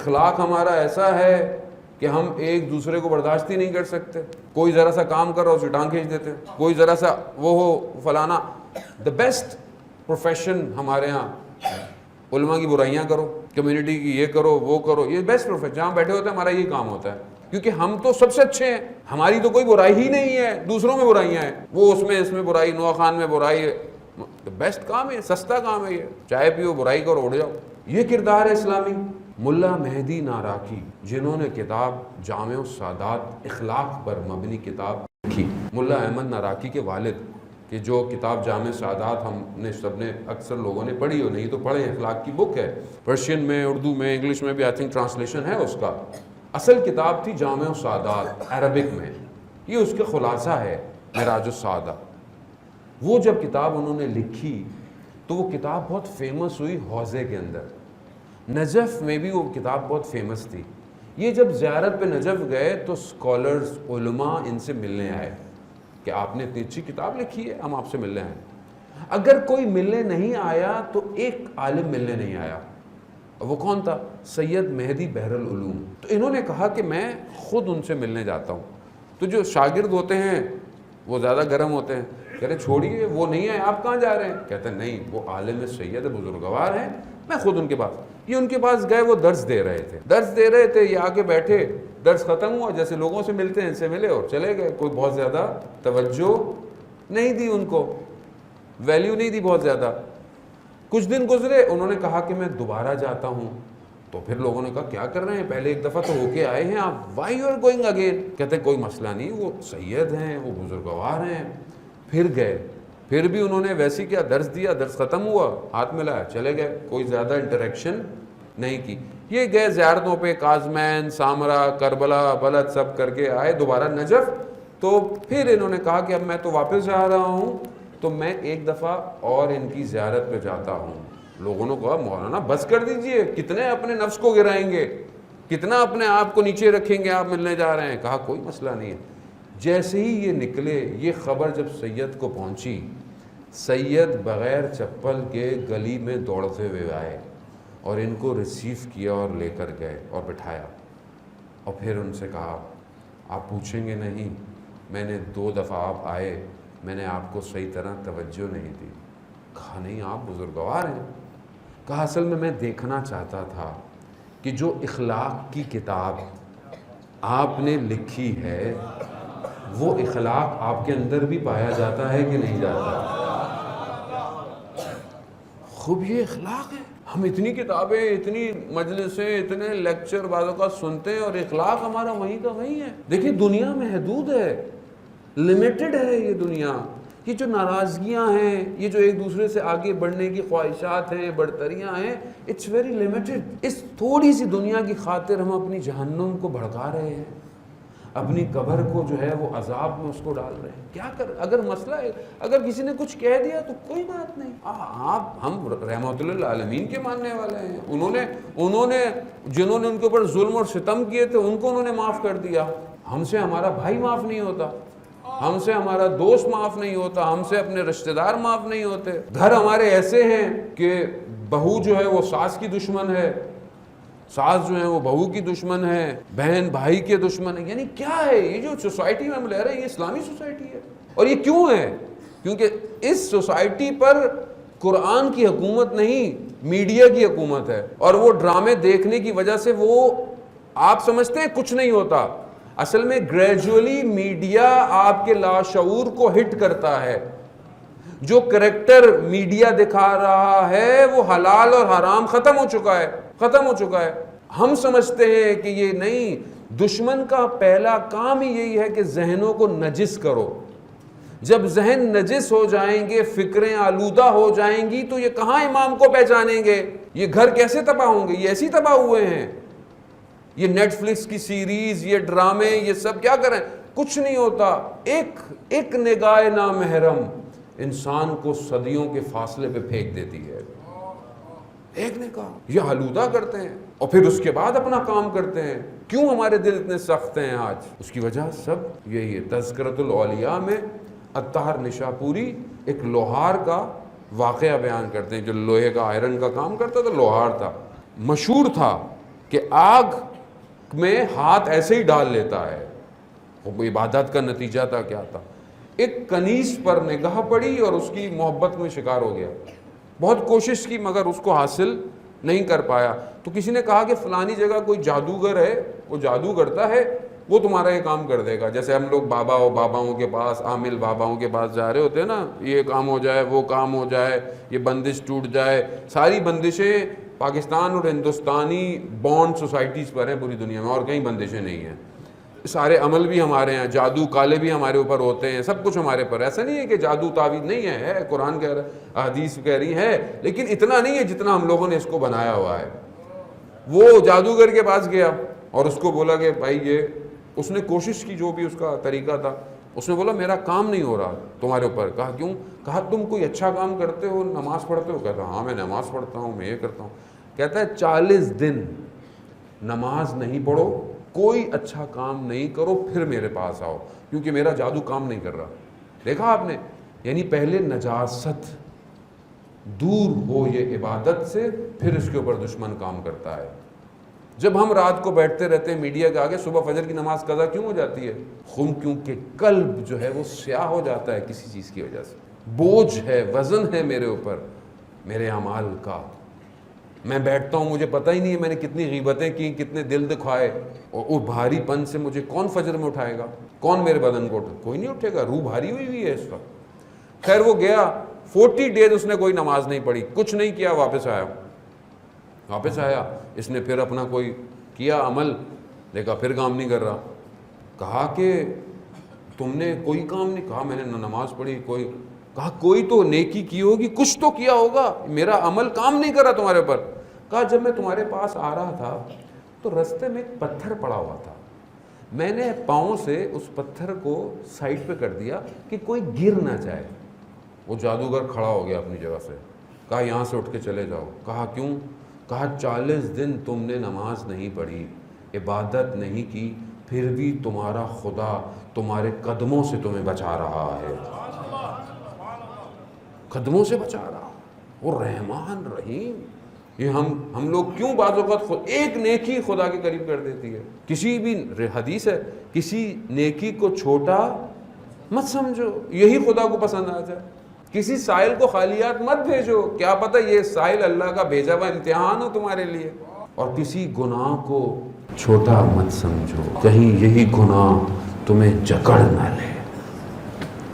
اخلاق ہمارا ایسا ہے کہ ہم ایک دوسرے کو برداشت ہی نہیں کر سکتے. کوئی ذرا سا کام کر رہا ہو اسے ٹانگ کھینچ دیتے ہیں, کوئی ذرا سا وہ ہو فلانا. دا بیسٹ پروفیشن ہمارے ہاں علماء کی برائیاں کرو, کمیونٹی کی یہ کرو وہ کرو, یہ بیسٹ پروفیشن. جہاں بیٹھے ہوتے ہیں ہمارا یہ کام ہوتا ہے, کیونکہ ہم تو سب سے اچھے ہیں, ہماری تو کوئی برائی ہی نہیں ہے, دوسروں میں برائیاں ہیں. وہ اس میں برائی, نوا خان میں برائی. بیسٹ کام ہے, سستا کام ہے یہ. چائے پیو, برائی کرو, اڑ جاؤ. یہ کردار ہے اسلامی. ملا مہدی ناراکی جنہوں نے کتاب جامع السادات اخلاق پر مبنی کتاب لکھی. ملا احمد ناراکی کے والد, کہ جو کتاب جامع السادات ہم نے سب نے اکثر لوگوں نے پڑھی ہو, نہیں تو پڑھیں, اخلاق کی بک ہے. پرشین میں, اردو میں, انگلش میں بھی آئی تھنک ٹرانسلیشن ہے اس کا. اصل کتاب تھی جامع السادات عربک میں, یہ اس کے خلاصہ ہے معراج السعادہ. وہ جب کتاب انہوں نے لکھی تو وہ کتاب بہت فیمس ہوئی حوزے کے اندر. نجف میں بھی وہ کتاب بہت فیمس تھی. یہ جب زیارت پہ نجف گئے تو اسکالرز, علماء ان سے ملنے آئے کہ آپ نے اتنی اچھی کتاب لکھی ہے, ہم آپ سے ملنے آئے. اگر کوئی ملنے نہیں آیا تو ایک عالم ملنے نہیں آیا. وہ کون تھا؟ سید مہدی بحر العلوم. تو انہوں نے کہا کہ میں خود ان سے ملنے جاتا ہوں. تو جو شاگرد ہوتے ہیں وہ زیادہ گرم ہوتے ہیں, کہہ رہے چھوڑیے وہ نہیں ہے, آپ کہاں جا رہے ہیں؟ کہتے ہیں نہیں, وہ عالم سید بزرگوار ہیں, میں خود ان کے پاس. یہ ان کے پاس گئے, وہ درس دے رہے تھے. یہ آگے بیٹھے, درس ختم ہوا, جیسے لوگوں سے ملتے ہیں ان سے ملے اور چلے گئے. کوئی بہت زیادہ توجہ نہیں دی ان کو, ویلیو نہیں دی بہت زیادہ. کچھ دن گزرے, انہوں نے کہا کہ میں دوبارہ جاتا ہوں. تو پھر لوگوں نے کہا کیا کر رہے ہیں, پہلے ایک دفعہ تو ہو کے آئے ہیں آپ, why you are going again? کہتے ہیں کوئی مسئلہ نہیں, وہ سید ہیں, وہ بزرگوار ہیں. پھر گئے, پھر بھی انہوں نے ویسی کیا, درس دیا, درس ختم ہوا, ہاتھ ملایا, چلے گئے. کوئی زیادہ انٹریکشن نہیں کی. یہ گئے زیارتوں پہ, کاظمین, سامرا, کربلا, بلد سب کر کے آئے دوبارہ نجف. تو پھر انہوں نے کہا کہ اب میں تو واپس جا رہا ہوں, تو میں ایک دفعہ اور ان کی زیارت پہ جاتا ہوں. لوگوں نے کہا مولانا بس کر دیجئے, کتنے اپنے نفس کو گرائیں گے, کتنا اپنے آپ کو نیچے رکھیں گے, آپ ملنے جا رہے ہیں. کہا کوئی مسئلہ نہیں ہے. جیسے ہی یہ نکلے, یہ خبر جب سید کو پہنچی, سید بغیر چپل کے گلی میں دوڑتے ہوئے آئے اور ان کو ریسیو کیا اور لے کر گئے اور بٹھایا. اور پھر ان سے کہا آپ پوچھیں گے نہیں, میں نے 2 دفعہ آپ آئے, میں نے آپ کو صحیح طرح توجہ نہیں دی. کہا نہیں, آپ بزرگوار ہیں. کہا اصل میں دیکھنا چاہتا تھا کہ جو اخلاق کی کتاب آپ نے لکھی ہے وہ اخلاق آپ کے اندر بھی پایا جاتا ہے کہ نہیں جاتا. خوب یہ اخلاق ہے. ہم اتنی کتابیں, اتنی مجلسیں, اتنے لیکچر بعض اوقات سنتے ہیں اور اخلاق ہمارا وہیں کا وہیں ہے. دیکھیں دنیا محدود ہے, لمیٹڈ ہے یہ دنیا. یہ جو ناراضگیاں ہیں, یہ جو ایک دوسرے سے آگے بڑھنے کی خواہشات ہیں, بڑھتریاں ہیں, اٹس ویری لمیٹڈ. اس تھوڑی سی دنیا کی خاطر ہم اپنی جہنم کو بھڑکا رہے ہیں, اپنی قبر کو جو ہے وہ عذاب میں اس کو ڈال رہے ہیں. کیا کر, اگر مسئلہ ہے, اگر کسی نے کچھ کہہ دیا تو کوئی بات نہیں. ہم رحمت للعالمین کے ماننے والے ہیں. انہوں نے جنہوں نے ان کے اوپر ظلم اور ستم کیے تھے ان کو انہوں نے معاف کر دیا. ہم سے ہمارا بھائی معاف نہیں ہوتا, ہم سے ہمارا دوست معاف نہیں ہوتا, ہم سے اپنے رشتہ دار معاف نہیں ہوتے. گھر ہمارے ایسے ہیں کہ بہو جو ہے وہ ساس کی دشمن ہے, ساس جو ہے وہ بہو کی دشمن ہے, بہن بھائی کے دشمن ہے. یعنی کیا ہے یہ جو سوسائٹی میں ہم لے رہے ہیں, یہ اسلامی سوسائٹی ہے. اور یہ کیوں ہے؟ کیونکہ اس سوسائٹی پر قرآن کی حکومت نہیں, میڈیا کی حکومت ہے. اور وہ ڈرامے دیکھنے کی وجہ سے وہ آپ سمجھتے ہیں کچھ نہیں ہوتا, اصل میں گریجولی میڈیا آپ کے لاشعور کو ہٹ کرتا ہے. جو کریکٹر میڈیا دکھا رہا ہے وہ حلال اور حرام ختم ہو چکا ہے. ہم سمجھتے ہیں کہ یہ نہیں, دشمن کا پہلا کام ہی یہی ہے کہ ذہنوں کو نجس کرو. جب ذہن نجس ہو جائیں گے, فکریں آلودہ ہو جائیں گی, تو یہ کہاں امام کو پہچانیں گے؟ یہ گھر کیسے تباہ ہوں گے؟ یہ ایسی تباہ ہوئے ہیں. یہ نیٹ فلکس کی سیریز, یہ ڈرامے, یہ سب کیا کریں, کچھ نہیں ہوتا. ایک نگاہ نامحرم انسان کو صدیوں کے فاصلے پہ پھینک دیتی ہے. ایک نگاہ, یہ آلودہ کرتے ہیں اور پھر اس کے بعد اپنا کام کرتے ہیں. کیوں ہمارے دل اتنے سخت ہیں آج؟ اس کی وجہ سب یہی ہے. تذکرۃ الاولیاء میں اطہر نشاپوری ایک لوہار کا واقعہ بیان کرتے ہیں, جو لوہے کا, آئرن کا کام کرتا تھا, لوہار تھا. مشہور تھا کہ کہ آگ میں ہاتھ ایسے ہی ڈال لیتا ہے. وہ عبادت کا نتیجہ تھا کیا تھا؟ ایک کنیز پر نگاہ پڑی اور اس کی محبت میں شکار ہو گیا. بہت کوشش کی مگر اس کو حاصل نہیں کر پایا. تو کسی نے کہا کہ فلانی جگہ کوئی جادوگر ہے, وہ جادو کرتا ہے, وہ تمہارا یہ کام کر دے گا. جیسے ہم لوگ باباؤں کے پاس, عامل باباؤں کے پاس جا رہے ہوتے ہیں نا, یہ کام ہو جائے, وہ کام ہو جائے, یہ بندش ٹوٹ جائے. ساری بندشیں پاکستان اور ہندوستانی بانڈ سوسائٹیز پر ہیں پوری دنیا میں, اور کہیں بندشیں نہیں ہیں. سارے عمل بھی ہمارے ہیں, جادو کالے بھی ہمارے اوپر ہوتے ہیں, سب کچھ ہمارے پر. ایسا نہیں ہے کہ جادو تعویذ نہیں ہے, قرآن کہہ رہا, حدیث کہہ رہی ہے, لیکن اتنا نہیں ہے جتنا ہم لوگوں نے اس کو بنایا ہوا ہے. وہ جادوگر کے پاس گیا اور اس کو بولا کہ بھائی یہ, اس نے کوشش کی, جو بھی اس کا طریقہ تھا, اس نے بولا میرا کام نہیں ہو رہا تمہارے اوپر. کہا کیوں؟ کہا تم کوئی اچھا کام کرتے ہو, نماز پڑھتے ہو؟ کہتا ہاں میں نماز پڑھتا ہوں, میں یہ کرتا ہوں. کہتا ہے 40 دن نماز نہیں پڑھو, کوئی اچھا کام نہیں کرو, پھر میرے پاس آؤ, کیونکہ میرا جادو کام نہیں کر رہا. دیکھا آپ نے, یعنی پہلے نجاست دور ہو یہ عبادت سے, پھر اس کے اوپر دشمن کام کرتا ہے. جب ہم رات کو بیٹھتے رہتے ہیں میڈیا کے آگے, صبح فجر کی نماز قضا کیوں ہو جاتی ہے؟ کیونکہ قلب جو ہے وہ سیاہ ہو جاتا ہے کسی چیز کی وجہ سے. بوجھ ہے, وزن ہے میرے اوپر, میرے اعمال کا. میں بیٹھتا ہوں, مجھے پتہ ہی نہیں ہے میں نے کتنی غیبتیں کی, کتنے دل دکھائے, اور وہ بھاری پن سے مجھے کون فجر میں اٹھائے گا؟ کون میرے بدن کو کوئی نہیں اٹھے گا, روح بھاری ہوئی ہے اس وقت. خیر وہ گیا, 40 ڈیز اس نے کوئی نماز نہیں پڑھی, کچھ نہیں کیا. واپس آیا, اس نے پھر اپنا کوئی کیا عمل, دیکھا پھر کام نہیں کر رہا. کہا کہ تم نے کوئی کام نہیں؟ کہا میں نے نہ نماز پڑھی کوئی. کہا کوئی تو نیکی کی ہوگی, کچھ تو کیا ہوگا, میرا عمل کام نہیں کر رہا تمہارے پر. کہا جب میں تمہارے پاس آ رہا تھا تو رستے میں ایک پتھر پڑا ہوا تھا, میں نے پاؤں سے اس پتھر کو سائڈ پہ کر دیا کہ کوئی گر نہ جائے. وہ جادوگر کھڑا ہو گیا اپنی جگہ سے. کہا یہاں سے اٹھ کے چلے جاؤ. کہا کیوں؟ کہا 40 دن تم نے نماز نہیں پڑھی, عبادت نہیں کی, پھر بھی تمہارا خدا تمہارے قدموں سے تمہیں بچا رہا ہے, قدموں سے بچا رہا. وہ رحمان رحیم. یہ ہم لوگ کیوں بعض اوقات ایک نیکی خدا کے قریب کر دیتی ہے. کسی بھی حدیث ہے, کسی نیکی کو چھوٹا مت سمجھو, یہی خدا کو پسند آ جائے. کسی سائل کو خالیات مت بھیجو, کیا پتہ یہ سائل اللہ کا بھیجا ہوا امتحان ہو تمہارے لیے. اور کسی گناہ کو چھوٹا مت سمجھو, کہیں یہی گناہ تمہیں جکڑ نہ لے.